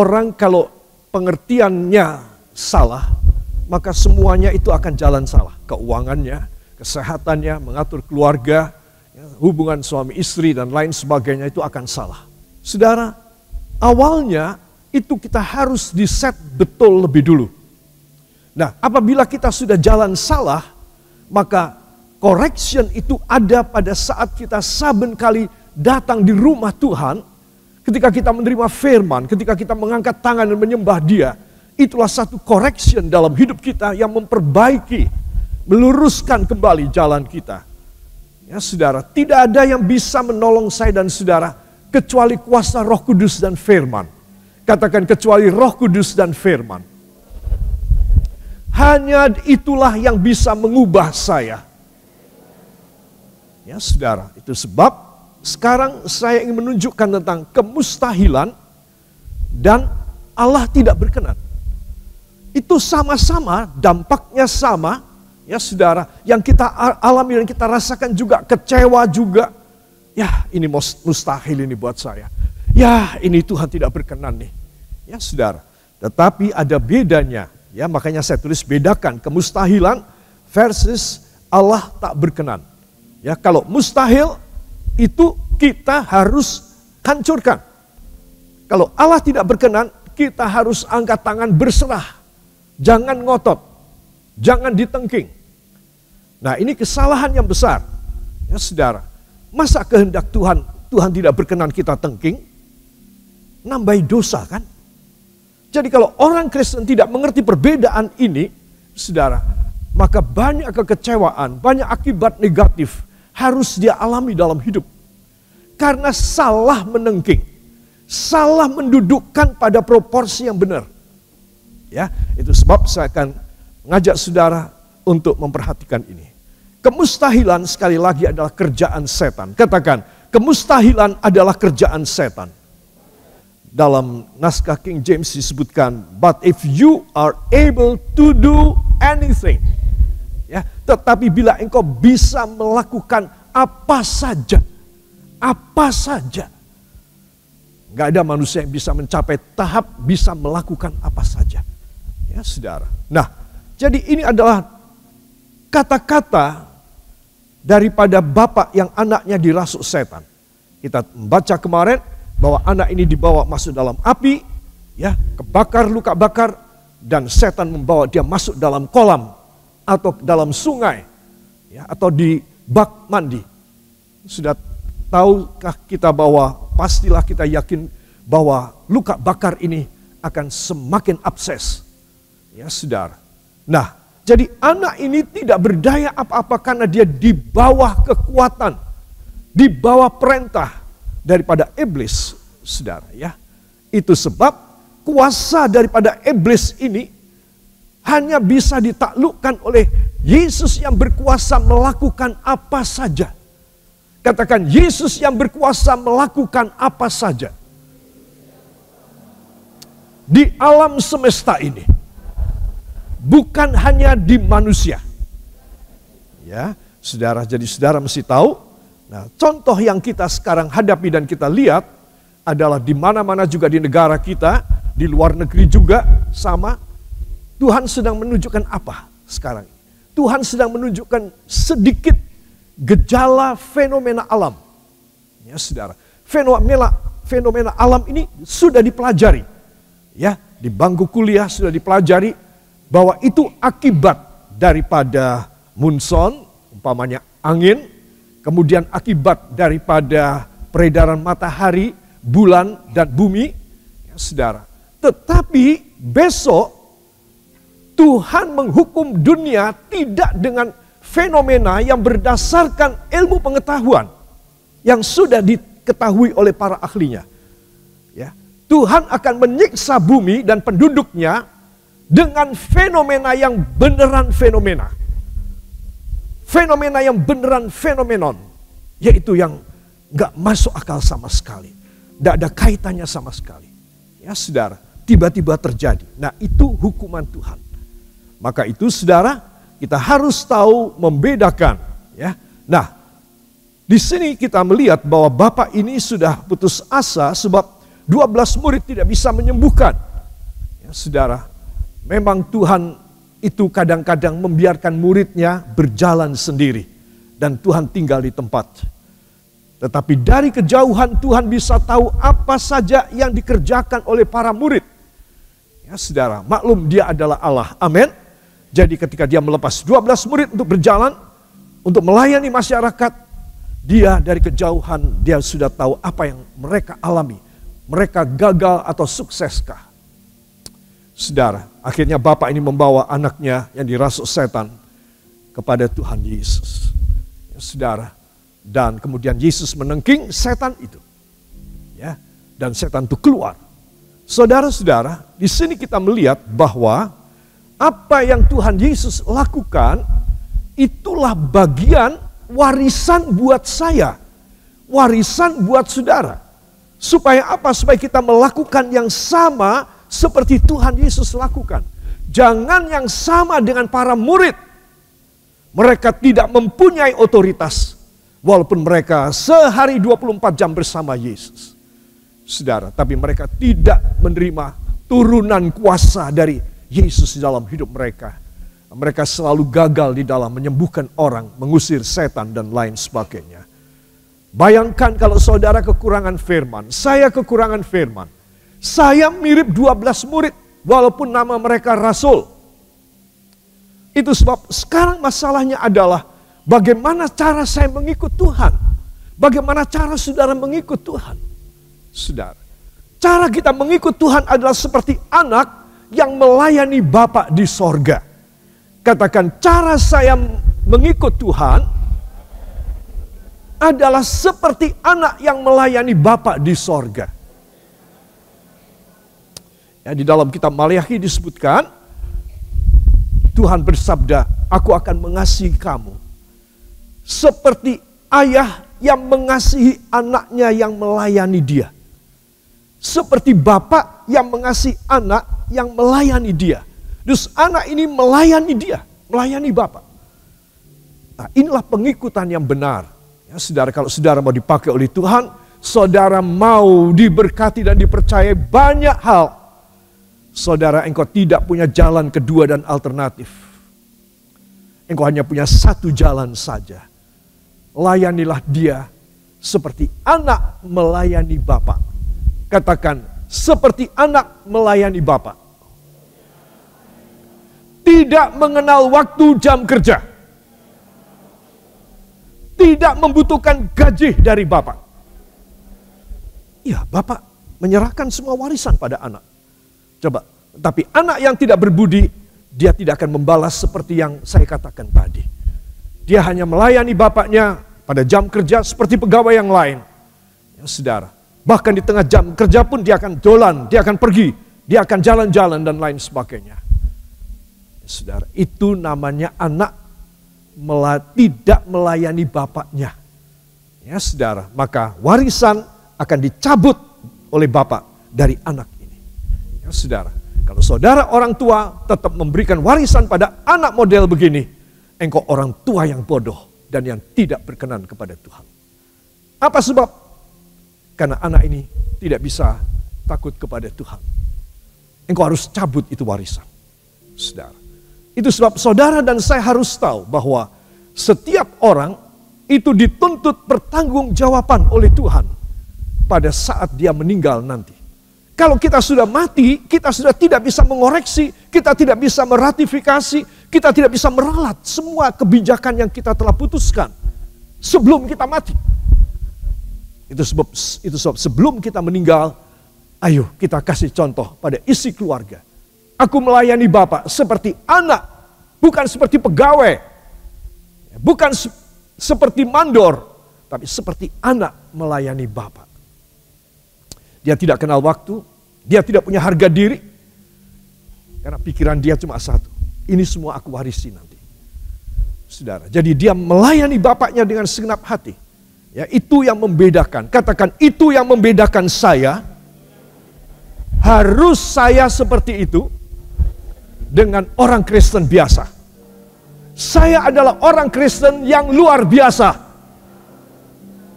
orang kalau pengertiannya salah, maka semuanya itu akan jalan salah. Keuangannya, kesehatannya, mengatur keluarga, hubungan suami istri dan lain sebagainya itu akan salah. Saudara, awalnya itu kita harus di-set betul lebih dulu. Nah, apabila kita sudah jalan salah, maka correction itu ada pada saat kita saben kali datang di rumah Tuhan, ketika kita menerima firman, ketika kita mengangkat tangan dan menyembah Dia, itulah satu correction dalam hidup kita yang memperbaiki, meluruskan kembali jalan kita. Ya saudara, tidak ada yang bisa menolong saya dan saudara kecuali kuasa Roh Kudus dan firman. Katakan kecuali Roh Kudus dan firman. Hanya itulah yang bisa mengubah saya. Ya saudara, itu sebab sekarang saya ingin menunjukkan tentang kemustahilan dan Allah tidak berkenan. Itu sama-sama, dampaknya sama, ya saudara, yang kita alami dan kita rasakan juga, kecewa juga. Ya ini mustahil ini buat saya. Ya ini Tuhan tidak berkenan nih. Ya saudara, tetapi ada bedanya. Ya makanya saya tulis bedakan kemustahilan versus Allah tak berkenan. Ya kalau mustahil itu kita harus hancurkan. Kalau Allah tidak berkenan, kita harus angkat tangan berserah. Jangan ngotot, jangan ditengking. Nah ini kesalahan yang besar. Ya saudara, masa kehendak Tuhan tidak berkenan kita tengking? Nambahi dosa kan? Jadi kalau orang Kristen tidak mengerti perbedaan ini, saudara, maka banyak kekecewaan, banyak akibat negatif harus dia alami dalam hidup. Karena salah menengking, salah mendudukkan pada proporsi yang benar. Ya, itu sebab saya akan mengajak saudara untuk memperhatikan ini. Kemustahilan sekali lagi adalah kerjaan setan. Katakan, kemustahilan adalah kerjaan setan. Dalam naskah King James disebutkan, but if you are able to do anything. Ya, tetapi bila engkau bisa melakukan apa saja. Apa saja. Gak ada manusia yang bisa mencapai tahap bisa melakukan apa saja. Ya saudara. Nah, jadi ini adalah kata-kata daripada bapak yang anaknya dirasuk setan. Kita membaca kemarin bahwa anak ini dibawa masuk dalam api, ya, kebakar, luka bakar, dan setan membawa dia masuk dalam kolam atau dalam sungai, ya, atau di bak mandi. Sudah tahukah kita bahwa pastilah kita yakin bahwa luka bakar ini akan semakin abses, ya saudara. Nah, jadi anak ini tidak berdaya apa-apa karena dia di bawah kekuatan, di bawah perintah daripada iblis, saudara, ya. Itu sebab kuasa daripada iblis ini hanya bisa ditaklukkan oleh Yesus yang berkuasa melakukan apa saja. Katakan, Yesus yang berkuasa melakukan apa saja. Di alam semesta ini. Bukan hanya di manusia. Ya, saudara, jadi saudara mesti tahu. Nah, contoh yang kita sekarang hadapi dan kita lihat adalah di mana-mana juga di negara kita, di luar negeri juga sama. Tuhan sedang menunjukkan apa sekarang? Tuhan sedang menunjukkan sedikit gejala fenomena alam. Ya, saudara. Fenomena alam ini sudah dipelajari. Ya, di bangku kuliah sudah dipelajari bahwa itu akibat daripada monsun, umpamanya angin. Kemudian akibat daripada peredaran matahari, bulan, dan bumi. Ya, saudara. Tetapi besok Tuhan menghukum dunia tidak dengan fenomena yang berdasarkan ilmu pengetahuan. Yang sudah diketahui oleh para ahlinya. Ya. Tuhan akan menyiksa bumi dan penduduknya dengan fenomena yang beneran fenomena. Fenomena yang beneran fenomenon, yaitu yang gak masuk akal sama sekali. Gak ada kaitannya sama sekali. Ya saudara, tiba-tiba terjadi. Nah itu hukuman Tuhan. Maka itu saudara, kita harus tahu membedakan. Ya. Nah, di sini kita melihat bahwa bapak ini sudah putus asa sebab 12 murid tidak bisa menyembuhkan. Ya, saudara, memang Tuhan itu kadang-kadang membiarkan muridnya berjalan sendiri. Dan Tuhan tinggal di tempat. Tetapi dari kejauhan Tuhan bisa tahu apa saja yang dikerjakan oleh para murid. Ya saudara, maklum dia adalah Allah. Amin. Jadi ketika dia melepas 12 murid untuk berjalan, untuk melayani masyarakat, dia dari kejauhan dia sudah tahu apa yang mereka alami. Mereka gagal atau sukseskah. Saudara, akhirnya bapak ini membawa anaknya yang dirasuk setan kepada Tuhan Yesus. Ya, saudara, dan kemudian Yesus menengking setan itu. Ya, dan setan itu keluar. Saudara-saudara, di sini kita melihat bahwa apa yang Tuhan Yesus lakukan itulah bagian warisan buat saya. Warisan buat saudara. Supaya apa? Supaya kita melakukan yang sama seperti Tuhan Yesus lakukan. Jangan yang sama dengan para murid. Mereka tidak mempunyai otoritas. Walaupun mereka sehari 24 jam bersama Yesus. Saudara, tapi mereka tidak menerima turunan kuasa dari Yesus di dalam hidup mereka. Mereka selalu gagal di dalam menyembuhkan orang, mengusir setan dan lain sebagainya. Bayangkan kalau saudara kekurangan firman, saya kekurangan firman. Saya mirip 12 murid, walaupun nama mereka rasul. Itu sebab sekarang masalahnya adalah bagaimana cara saya mengikut Tuhan. Bagaimana cara saudara mengikut Tuhan. Saudara, cara kita mengikut Tuhan adalah seperti anak yang melayani Bapa di sorga. Katakan, cara saya mengikut Tuhan adalah seperti anak yang melayani Bapa di sorga. Ya, di dalam kitab Maliaki disebutkan, Tuhan bersabda, aku akan mengasihi kamu seperti ayah yang mengasihi anaknya yang melayani dia. Seperti bapak yang mengasihi anak yang melayani dia. Terus anak ini melayani dia, melayani bapak. Nah, inilah pengikutan yang benar. Ya, saudara, kalau saudara mau dipakai oleh Tuhan, saudara mau diberkati dan dipercayai banyak hal. Saudara, engkau tidak punya jalan kedua dan alternatif. Engkau hanya punya satu jalan saja. Layanilah dia seperti anak melayani bapak. Katakan, seperti anak melayani bapak. Tidak mengenal waktu jam kerja. Tidak membutuhkan gaji dari bapak. Ya, bapak menyerahkan semua warisan pada anak. Coba, tapi anak yang tidak berbudi, dia tidak akan membalas seperti yang saya katakan tadi. Dia hanya melayani bapaknya pada jam kerja seperti pegawai yang lain. Ya, saudara, bahkan di tengah jam kerja pun dia akan dolan, dia akan pergi, dia akan jalan-jalan dan lain sebagainya. Ya, saudara, itu namanya anak tidak melayani bapaknya. Ya, saudara, maka warisan akan dicabut oleh bapak dari anak ini. Ya, saudara, kalau saudara orang tua tetap memberikan warisan pada anak model begini, engkau orang tua yang bodoh dan yang tidak berkenan kepada Tuhan. Apa sebab? Karena anak ini tidak bisa takut kepada Tuhan. Engkau harus cabut itu warisan. Saudara. Itu sebab saudara dan saya harus tahu bahwa setiap orang itu dituntut pertanggungjawaban oleh Tuhan pada saat dia meninggal nanti. Kalau kita sudah mati, kita sudah tidak bisa mengoreksi, kita tidak bisa meratifikasi, kita tidak bisa meralat semua kebijakan yang kita telah putuskan sebelum kita mati. Itu sebab sebelum kita meninggal, ayo kita kasih contoh pada isi keluarga. Aku melayani Bapak seperti anak, bukan seperti pegawai, bukan seperti mandor, tapi seperti anak melayani Bapak. Dia tidak kenal waktu, dia tidak punya harga diri, karena pikiran dia cuma satu, ini semua aku warisi nanti. Saudara, jadi dia melayani Bapaknya dengan segenap hati. Ya, itu yang membedakan. Katakan, itu yang membedakan saya. Harus saya seperti itu dengan orang Kristen biasa. Saya adalah orang Kristen yang luar biasa,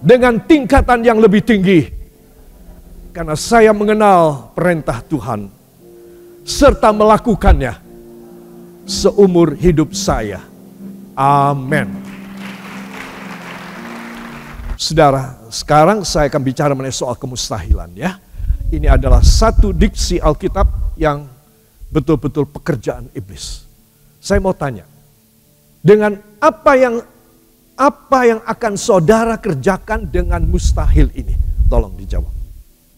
dengan tingkatan yang lebih tinggi. karena saya mengenal perintah Tuhan serta melakukannya seumur hidup saya. Amin. Saudara, sekarang saya akan bicara mengenai soal kemustahilan ya. Ini adalah satu diksi Alkitab yang betul-betul pekerjaan iblis. Saya mau tanya, dengan apa yang akan saudara kerjakan dengan mustahil ini? Tolong dijawab.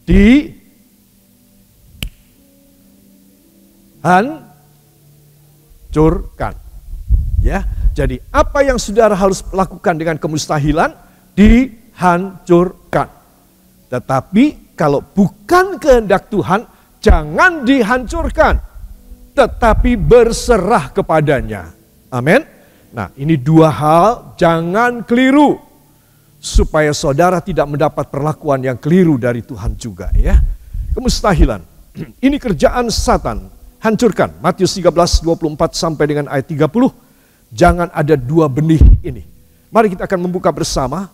Dihancurkan. Ya, jadi apa yang saudara harus lakukan dengan kemustahilan? Dihancurkan. Tetapi kalau bukan kehendak Tuhan, jangan dihancurkan, tetapi berserah kepadanya. Amin. Nah, ini dua hal, jangan keliru. Supaya saudara tidak mendapat perlakuan yang keliru dari Tuhan juga ya. Kemustahilan, ini kerjaan Satan, hancurkan. Matius 13:24 sampai dengan ayat 30. Jangan ada dua benih ini. Mari kita akan membuka bersama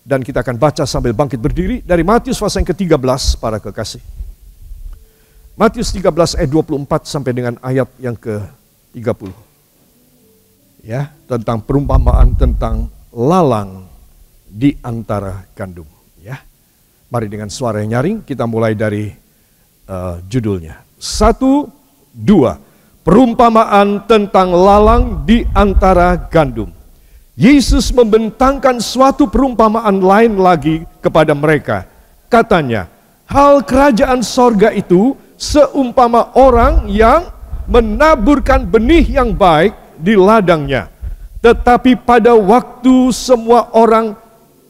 dan kita akan baca sambil bangkit berdiri dari Matius pasal yang ke-13 para kekasih. Matius 13 ayat 24 sampai dengan ayat yang ke-30. Ya, tentang perumpamaan tentang lalang di antara gandum. Ya, mari dengan suara yang nyaring kita mulai dari judulnya. 1, 2. Perumpamaan tentang lalang di antara gandum. Yesus membentangkan suatu perumpamaan lain lagi kepada mereka. Katanya, hal kerajaan sorga itu seumpama orang yang menaburkan benih yang baik di ladangnya. Tetapi pada waktu semua orang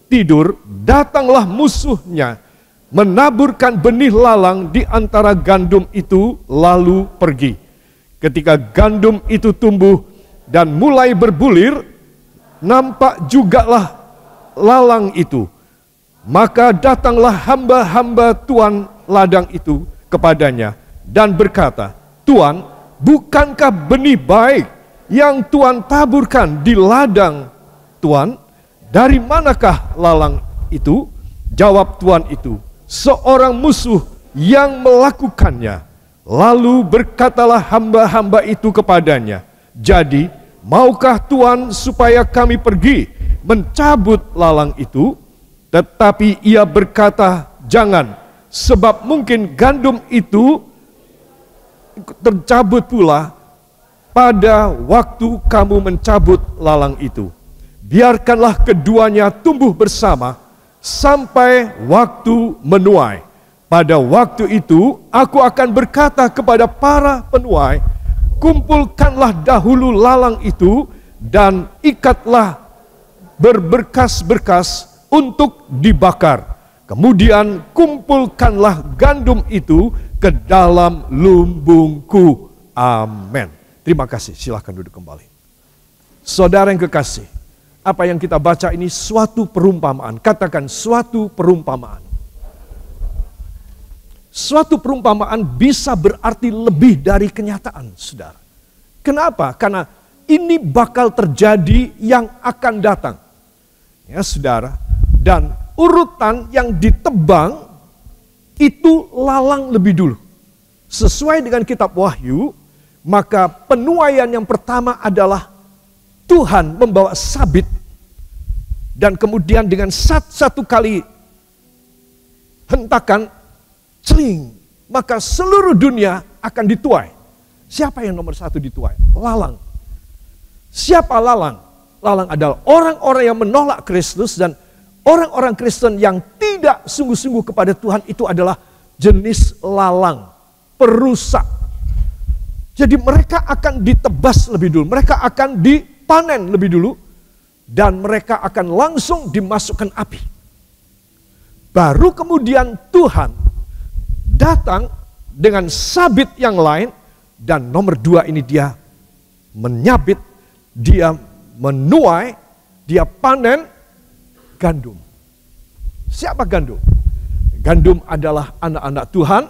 tidur, datanglah musuhnya, menaburkan benih lalang di antara gandum itu, lalu pergi. Ketika gandum itu tumbuh dan mulai berbulir, nampak jugalah lalang itu. Maka datanglah hamba-hamba tuan ladang itu kepadanya dan berkata, Tuan, bukankah benih baik yang Tuan taburkan di ladang Tuan? Dari manakah lalang itu? Jawab tuan itu, seorang musuh yang melakukannya. Lalu berkatalah hamba-hamba itu kepadanya, jadi maukah Tuan supaya kami pergi mencabut lalang itu? Tetapi ia berkata, jangan, sebab mungkin gandum itu tercabut pula pada waktu kamu mencabut lalang itu. Biarkanlah keduanya tumbuh bersama sampai waktu menuai. Pada waktu itu aku akan berkata kepada para penuai, kumpulkanlah dahulu lalang itu dan ikatlah berberkas-berkas untuk dibakar. Kemudian kumpulkanlah gandum itu ke dalam lumbungku. Amin. Terima kasih, silahkan duduk kembali. Saudara yang kekasih, apa yang kita baca ini suatu perumpamaan. Katakan suatu perumpamaan. Suatu perumpamaan bisa berarti lebih dari kenyataan, saudara. Kenapa? Karena ini bakal terjadi yang akan datang. Ya, saudara. Dan urutan yang ditebang itu lalang lebih dulu. Sesuai dengan kitab Wahyu, maka penuaian yang pertama adalah Tuhan membawa sabit. Dan kemudian dengan satu kali hentakan, celing, maka seluruh dunia akan dituai. Siapa yang nomor satu dituai? Lalang. Siapa lalang? Lalang adalah orang-orang yang menolak Kristus, dan orang-orang Kristen yang tidak sungguh-sungguh kepada Tuhan itu adalah jenis lalang, perusak. Jadi mereka akan ditebas lebih dulu, mereka akan dipanen lebih dulu, dan mereka akan langsung dimasukkan api. Baru kemudian Tuhan datang dengan sabit yang lain, dan nomor dua ini dia menyabit, dia menuai, dia panen gandum. Siapa gandum? Gandum adalah anak-anak Tuhan,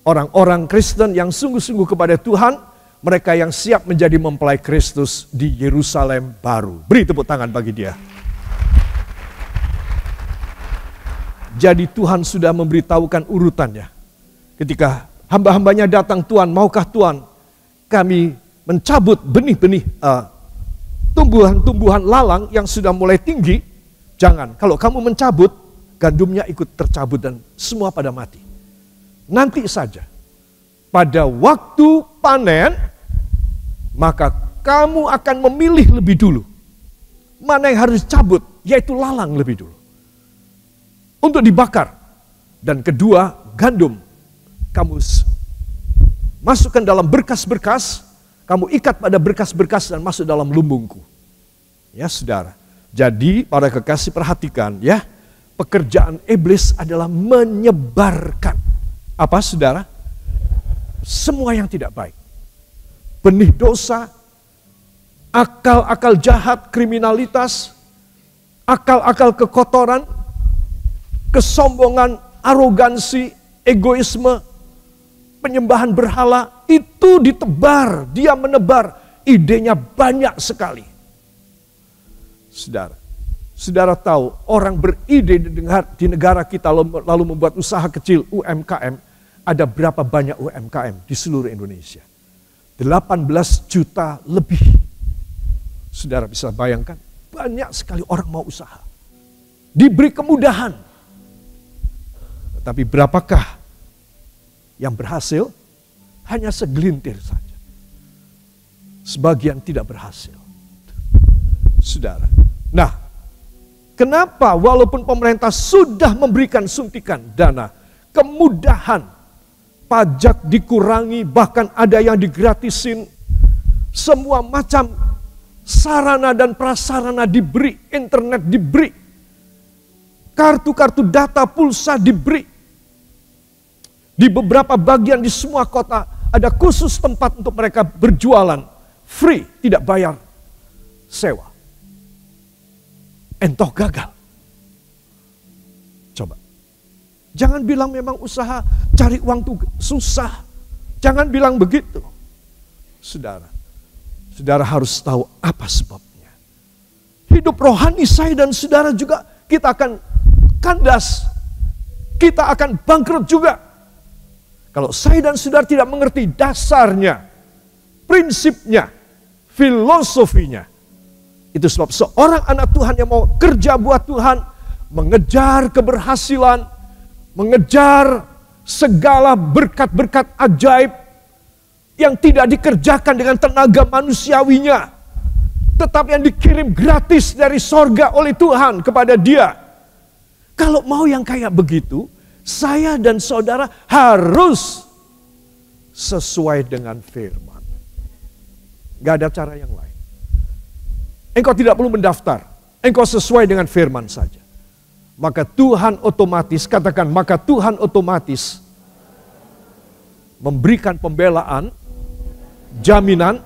orang-orang Kristen yang sungguh-sungguh kepada Tuhan, mereka yang siap menjadi mempelai Kristus di Yerusalem baru. Beri tepuk tangan bagi dia. Jadi Tuhan sudah memberitahukan urutannya. Ketika hamba-hambanya datang, Tuhan, maukah Tuhan kami mencabut benih-benih tumbuhan-tumbuhan lalang yang sudah mulai tinggi? Jangan, kalau kamu mencabut, gandumnya ikut tercabut dan semua pada mati. Nanti saja, pada waktu panen, maka kamu akan memilih lebih dulu mana yang harus dicabut, yaitu lalang lebih dulu, untuk dibakar. Dan kedua, gandum kamu masukkan dalam berkas-berkas, kamu ikat pada berkas-berkas dan masuk dalam lumbungku. Ya saudara, jadi para kekasih perhatikan ya, pekerjaan iblis adalah menyebarkan. Apa saudara? Semua yang tidak baik. Benih dosa, akal-akal jahat, kriminalitas, akal-akal kekotoran, kesombongan, arogansi, egoisme, penyembahan berhala, itu ditebar, dia menebar, idenya banyak sekali. Saudara tahu orang beride di negara kita lalu membuat usaha kecil UMKM, ada berapa banyak UMKM di seluruh Indonesia? 18 juta lebih. Saudara bisa bayangkan, banyak sekali orang mau usaha. Diberi kemudahan. Tapi berapakah yang berhasil? Hanya segelintir saja. Sebagian tidak berhasil. Saudara. Nah, kenapa walaupun pemerintah sudah memberikan suntikan dana, kemudahan, pajak dikurangi, bahkan ada yang digratisin, semua macam sarana dan prasarana diberi, internet diberi, kartu-kartu data pulsa diberi. Di beberapa bagian di semua kota ada khusus tempat untuk mereka berjualan, free, tidak bayar sewa. Entoh gagal. Coba. Jangan bilang memang usaha cari uang itu susah. Jangan bilang begitu. Saudara harus tahu apa sebabnya. Hidup rohani saya dan saudara juga kita akan kandas. Kita akan bangkrut juga. Kalau saya dan saudara tidak mengerti dasarnya, prinsipnya, filosofinya. Itu sebab seorang anak Tuhan yang mau kerja buat Tuhan, mengejar keberhasilan, mengejar segala berkat-berkat ajaib yang tidak dikerjakan dengan tenaga manusiawinya, tetapi yang dikirim gratis dari sorga oleh Tuhan kepada dia. Kalau mau yang kayak begitu, saya dan saudara harus sesuai dengan firman. Gak ada cara yang lain. Engkau tidak perlu mendaftar. Engkau sesuai dengan firman saja. Maka Tuhan otomatis, katakan, maka Tuhan otomatis memberikan pembelaan, jaminan,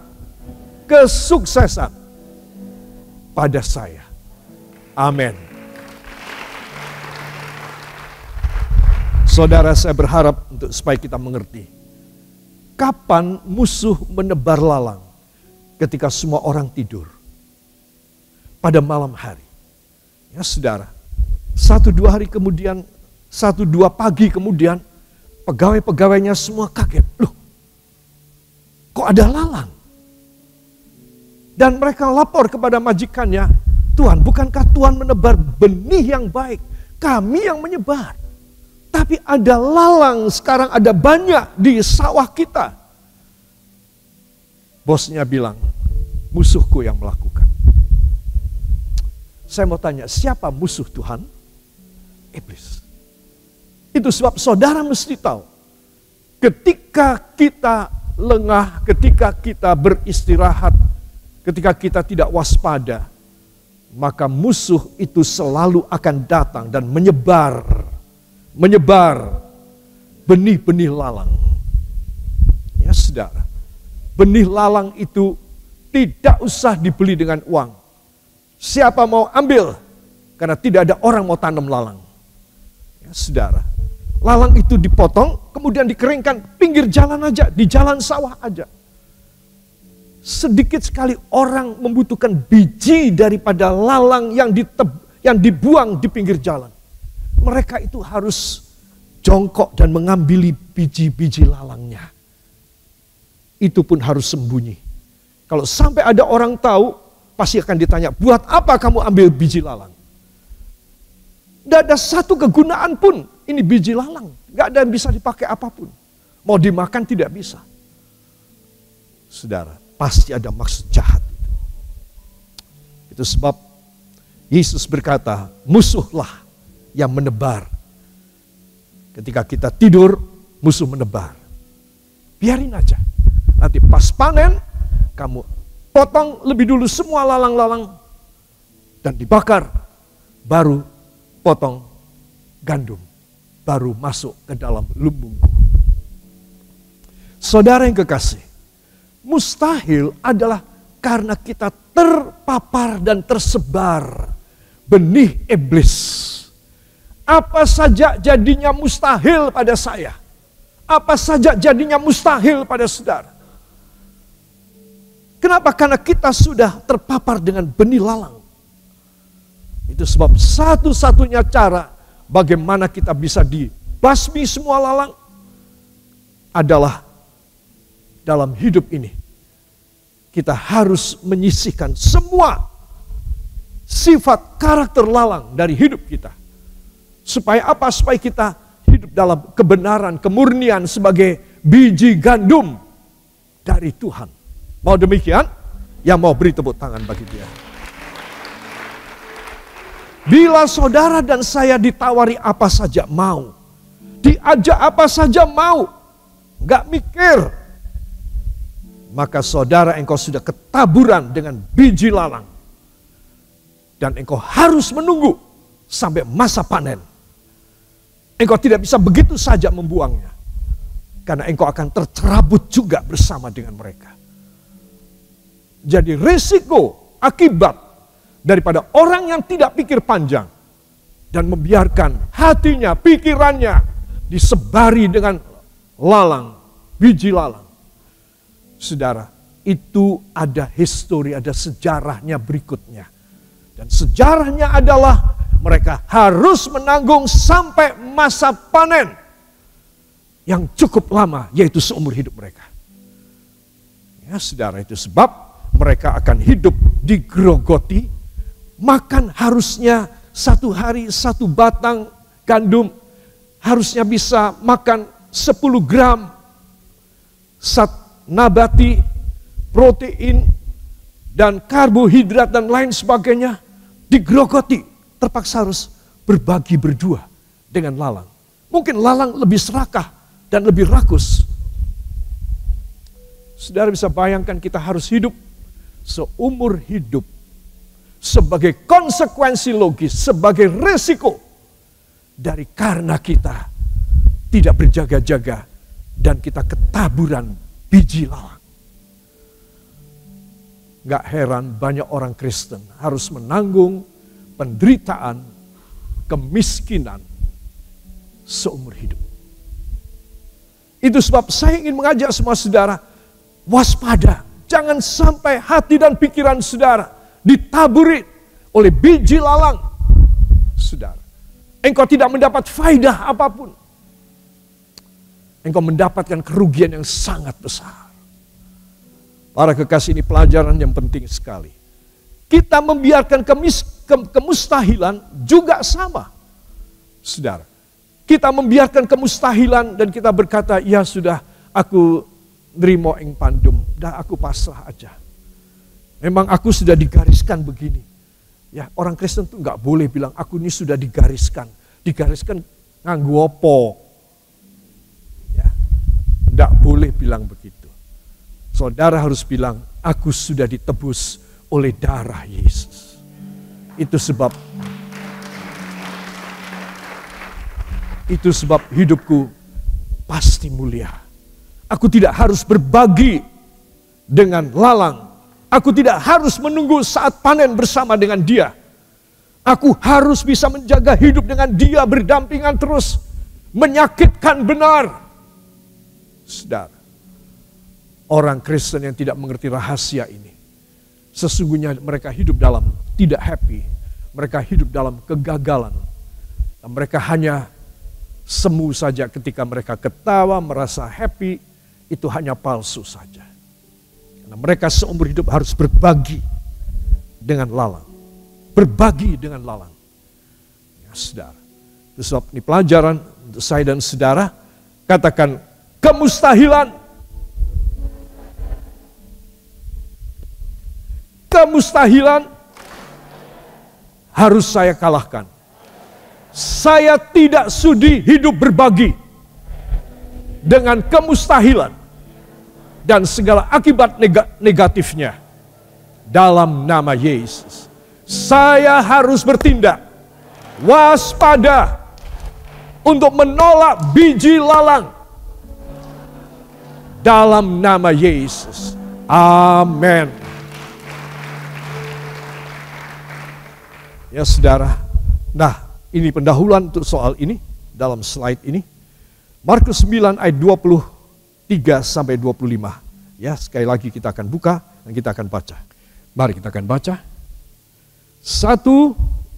kesuksesan pada saya. Amin. Saudara, saya berharap supaya kita mengerti. Kapan musuh menebar lalang? Ketika semua orang tidur. Pada malam hari. Ya saudara. 1-2 hari kemudian, 1-2 pagi kemudian, pegawai-pegawainya semua kaget. Loh, kok ada lalang? Dan mereka lapor kepada majikannya, Tuhan, bukankah Tuhan menebar benih yang baik? Kami yang menyebar. Tapi ada lalang, sekarang ada banyak di sawah kita. Bosnya bilang, musuhku yang melakukan. Saya mau tanya, siapa musuh Tuhan? Iblis. Itu sebab saudara mesti tahu, ketika kita lengah, ketika kita beristirahat, ketika kita tidak waspada, maka musuh itu selalu akan datang dan menyebar benih-benih lalang. Ya saudara, benih lalang itu tidak usah dibeli dengan uang. Siapa mau ambil? Karena tidak ada orang mau tanam lalang. Ya, saudara, lalang itu dipotong, kemudian dikeringkan pinggir jalan aja, di jalan sawah aja. Sedikit sekali orang membutuhkan biji daripada lalang yang dibuang di pinggir jalan. mereka itu harus jongkok dan mengambil biji-biji lalangnya. Itu pun harus sembunyi. Kalau sampai ada orang tahu, pasti akan ditanya, buat apa kamu ambil biji lalang? Tidak ada satu kegunaan pun, ini biji lalang. Tidak ada yang bisa dipakai apapun. Mau dimakan tidak bisa. Saudara, pasti ada maksud jahat. Itu sebab Yesus berkata, musuhlah yang menebar. Ketika kita tidur, musuh menebar. Biarin aja. Nanti pas panen, kamu potong lebih dulu semua lalang-lalang dan dibakar. Baru potong gandum. Baru masuk ke dalam lumbungku. Saudara yang kekasih, mustahil adalah karena kita terpapar dan tersebar benih iblis. Apa saja jadinya mustahil pada saya. Apa saja jadinya mustahil pada saudara. Kenapa? Karena kita sudah terpapar dengan benih lalang. Itu sebab satu-satunya cara bagaimana kita bisa dibasmi semua lalang adalah dalam hidup ini. Kita harus menyisihkan semua sifat karakter lalang dari hidup kita. Supaya apa? Supaya kita hidup dalam kebenaran, kemurnian sebagai biji gandum dari Tuhan. Mau demikian? Yang mau beri tepuk tangan bagi dia. Bila saudara dan saya ditawari apa saja mau. Diajak apa saja mau. Gak mikir. Maka saudara engkau sudah ketaburan dengan biji lalang. Dan engkau harus menunggu sampai masa panen. Engkau tidak bisa begitu saja membuangnya. Karena engkau akan tercerabut juga bersama dengan mereka. Jadi risiko akibat daripada orang yang tidak pikir panjang. Dan membiarkan hatinya, pikirannya disebari dengan lalang, biji lalang. Saudara, itu ada histori, ada sejarahnya berikutnya. Dan sejarahnya adalah mereka harus menanggung sampai masa panen yang cukup lama, yaitu seumur hidup mereka. Ya saudara, itu sebab mereka akan hidup digerogoti, makan harusnya satu hari satu batang gandum, harusnya bisa makan 10 gram nabati, protein, dan karbohidrat dan lain sebagainya, digerogoti, terpaksa harus berbagi berdua dengan lalang. Mungkin lalang lebih serakah dan lebih rakus. Saudara bisa bayangkan kita harus hidup seumur hidup sebagai konsekuensi logis, sebagai resiko dari karena kita tidak berjaga-jaga dan kita ketaburan biji lalang. Gak heran banyak orang Kristen harus menanggung penderitaan, kemiskinan seumur hidup. Itu sebab saya ingin mengajak semua saudara, waspada. Jangan sampai hati dan pikiran saudara ditaburi oleh biji lalang. Saudara, engkau tidak mendapat faidah apapun. Engkau mendapatkan kerugian yang sangat besar. Para kekasih, ini pelajaran yang penting sekali. Kita membiarkan kemustahilan juga sama. Saudara, kita membiarkan kemustahilan dan kita berkata, ya sudah, aku nerimo ing pandum, dah aku pasrah aja. Memang aku sudah digariskan begini. Ya, orang Kristen tuh nggak boleh bilang aku ini sudah digariskan. Digariskan nganggo opo. Ya, nggak boleh bilang begitu. Saudara harus bilang, aku sudah ditebus oleh darah Yesus. Itu sebab hidupku pasti mulia. Aku tidak harus berbagi dengan lalang. Aku tidak harus menunggu saat panen bersama dengan dia. Aku harus bisa menjaga hidup dengan dia berdampingan terus. Menyakitkan benar. Saudara, orang Kristen yang tidak mengerti rahasia ini, sesungguhnya mereka hidup dalam tidak happy. Mereka hidup dalam kegagalan. Dan mereka hanya semu saja ketika mereka ketawa, merasa happy, itu hanya palsu saja. Karena mereka seumur hidup harus berbagi dengan lalang. Berbagi dengan lalang. Ya, saudara. Itu sebab ini pelajaran untuk saya dan saudara. Katakan kemustahilan. Kemustahilan harus saya kalahkan. Saya tidak sudi hidup berbagi dengan kemustahilan dan segala akibat negatifnya. Dalam nama Yesus, saya harus bertindak waspada untuk menolak biji lalang. Dalam nama Yesus, amin. Ya saudara, nah ini pendahuluan untuk soal ini dalam slide ini. Markus 9 ayat 23 sampai 25. Ya, sekali lagi kita akan buka dan kita akan baca. Mari kita akan baca. 1,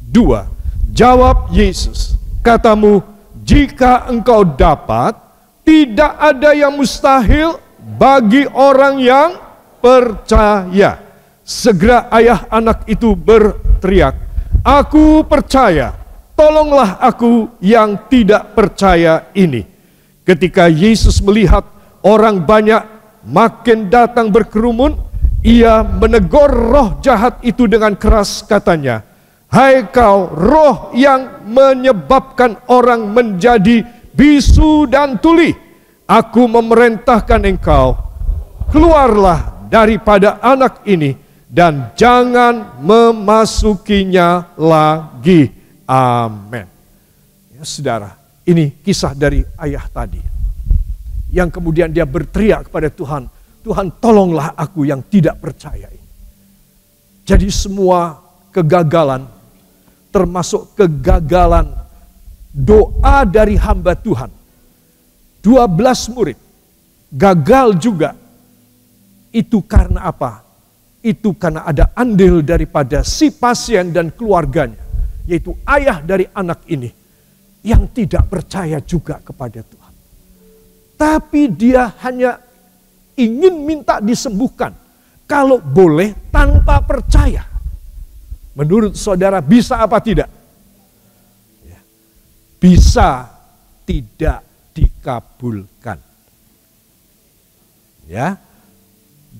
2. Jawab Yesus, katamu, jika engkau dapat, tidak ada yang mustahil bagi orang yang percaya. Segera ayah anak itu berteriak, aku percaya, tolonglah aku yang tidak percaya ini. Ketika Yesus melihat orang banyak makin datang berkerumun, ia menegur roh jahat itu dengan keras, katanya, hai kau roh yang menyebabkan orang menjadi bisu dan tuli, aku memerintahkan engkau, keluarlah daripada anak ini dan jangan memasukinya lagi. Amin. Ya, saudara, ini kisah dari ayah tadi yang kemudian dia berteriak kepada Tuhan, Tuhan tolonglah aku yang tidak percaya ini. Jadi semua kegagalan, termasuk kegagalan doa dari hamba Tuhan, 12 murid gagal juga. Itu karena apa? Itu karena ada andil daripada si pasien dan keluarganya, yaitu ayah dari anak ini, yang tidak percaya juga kepada Tuhan. Tapi dia hanya ingin minta disembuhkan, kalau boleh tanpa percaya. Menurut saudara bisa apa tidak? Ya. Bisa tidak dikabulkan. Ya.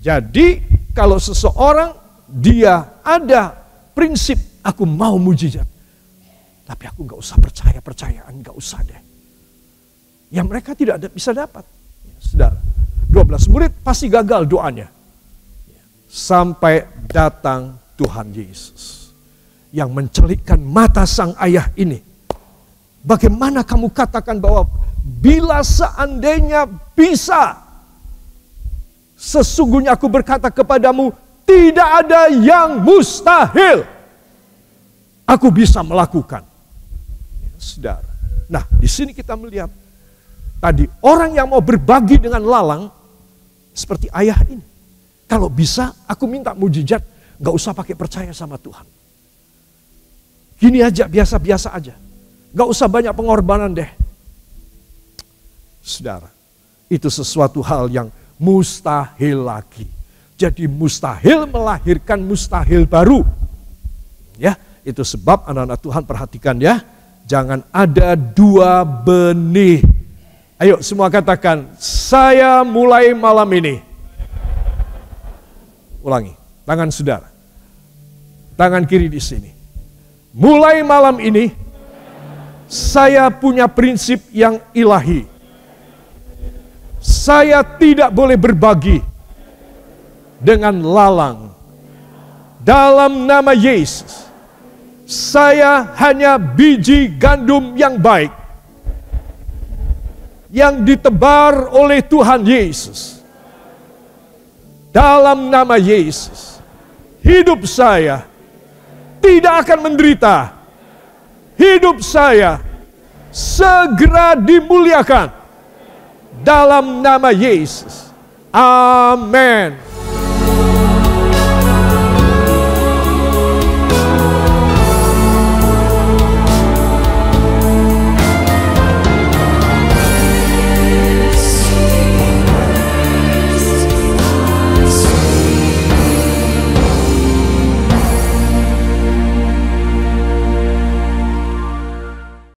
Jadi kalau seseorang dia ada prinsip, aku mau mujizat, tapi aku gak usah percayaan, gak usah deh. Yang mereka tidak bisa dapat. Ya, saudara, 12 murid pasti gagal doanya. Sampai datang Tuhan Yesus yang mencelikkan mata sang ayah ini. Bagaimana kamu katakan bahwa bila seandainya bisa, sesungguhnya aku berkata kepadamu, tidak ada yang mustahil. Aku bisa melakukan. Ya, saudara. Nah, di sini kita melihat tadi orang yang mau berbagi dengan lalang seperti ayah ini. Kalau bisa, aku minta mujizat, gak usah pakai percaya sama Tuhan. Gini aja, biasa-biasa aja. Gak usah banyak pengorbanan deh. Saudara, itu sesuatu hal yang mustahil lagi. Jadi mustahil melahirkan mustahil baru. Ya, itu sebab anak-anak Tuhan perhatikan ya. Jangan ada dua benih. Ayo semua katakan, saya mulai malam ini. Ulangi, tangan saudara. Tangan kiri di sini. Mulai malam ini, saya punya prinsip yang ilahi. Saya tidak boleh berbagi dengan lalang. Dalam nama Yesus, saya hanya biji gandum yang baik, yang ditebar oleh Tuhan Yesus. Dalam nama Yesus, hidup saya tidak akan menderita. Hidup saya segera dimuliakan. Dalam nama Yesus. Amin.